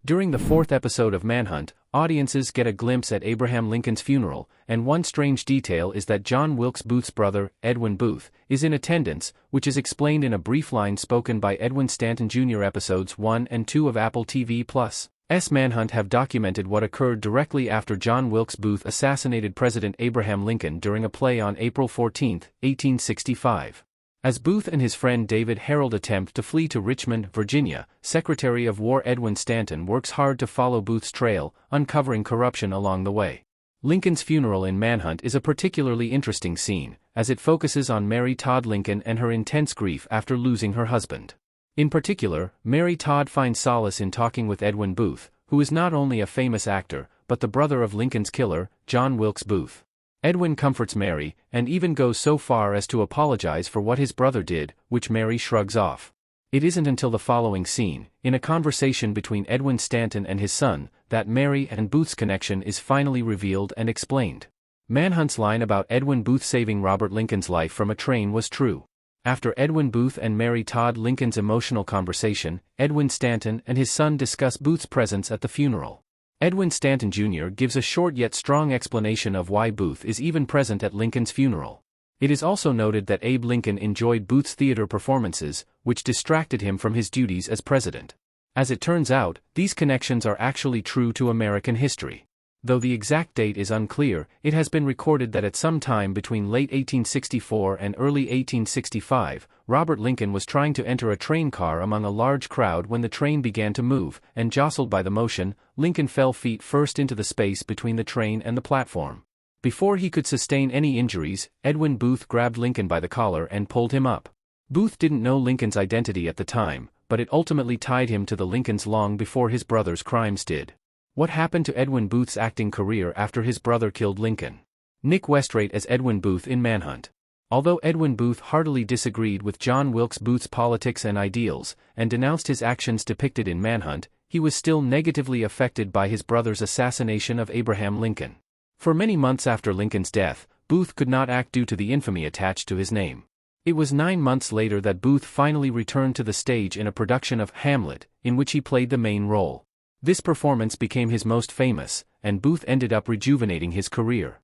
During the fourth episode of Manhunt, audiences get a glimpse at Abraham Lincoln's funeral, and one strange detail is that John Wilkes Booth's brother, Edwin Booth, is in attendance, which is explained in a brief line spoken by Edwin Stanton Jr. Episodes 1 and 2 of Apple TV+'s Manhunt have documented what occurred directly after John Wilkes Booth assassinated President Abraham Lincoln during a play on April 14, 1865. As Booth and his friend David Harold attempt to flee to Richmond, Virginia, Secretary of War Edwin Stanton works hard to follow Booth's trail, uncovering corruption along the way. Lincoln's funeral in Manhunt is a particularly interesting scene, as it focuses on Mary Todd Lincoln and her intense grief after losing her husband. In particular, Mary Todd finds solace in talking with Edwin Booth, who is not only a famous actor, but the brother of Lincoln's killer, John Wilkes Booth. Edwin comforts Mary, and even goes so far as to apologize for what his brother did, which Mary shrugs off. It isn't until the following scene, in a conversation between Edwin Stanton and his son, that Mary and Booth's connection is finally revealed and explained. Manhunt's line about Edwin Booth saving Robert Lincoln's life from a train was true. After Edwin Booth and Mary Todd Lincoln's emotional conversation, Edwin Stanton and his son discuss Booth's presence at the funeral. Edwin Stanton Jr. gives a short yet strong explanation of why Booth is even present at Lincoln's funeral. It is also noted that Abe Lincoln enjoyed Booth's theater performances, which distracted him from his duties as president. As it turns out, these connections are actually true to American history. Though the exact date is unclear, it has been recorded that at some time between late 1864 and early 1865, Robert Lincoln was trying to enter a train car among a large crowd when the train began to move, and jostled by the motion, Lincoln fell feet first into the space between the train and the platform. Before he could sustain any injuries, Edwin Booth grabbed Lincoln by the collar and pulled him up. Booth didn't know Lincoln's identity at the time, but it ultimately tied him to the Lincolns long before his brother's crimes did. What happened to Edwin Booth's acting career after his brother killed Lincoln? Nick Westrate as Edwin Booth in Manhunt. Although Edwin Booth heartily disagreed with John Wilkes Booth's politics and ideals, and denounced his actions depicted in Manhunt, he was still negatively affected by his brother's assassination of Abraham Lincoln. For many months after Lincoln's death, Booth could not act due to the infamy attached to his name. It was 9 months later that Booth finally returned to the stage in a production of Hamlet, in which he played the main role. This performance became his most famous, and Booth ended up rejuvenating his career.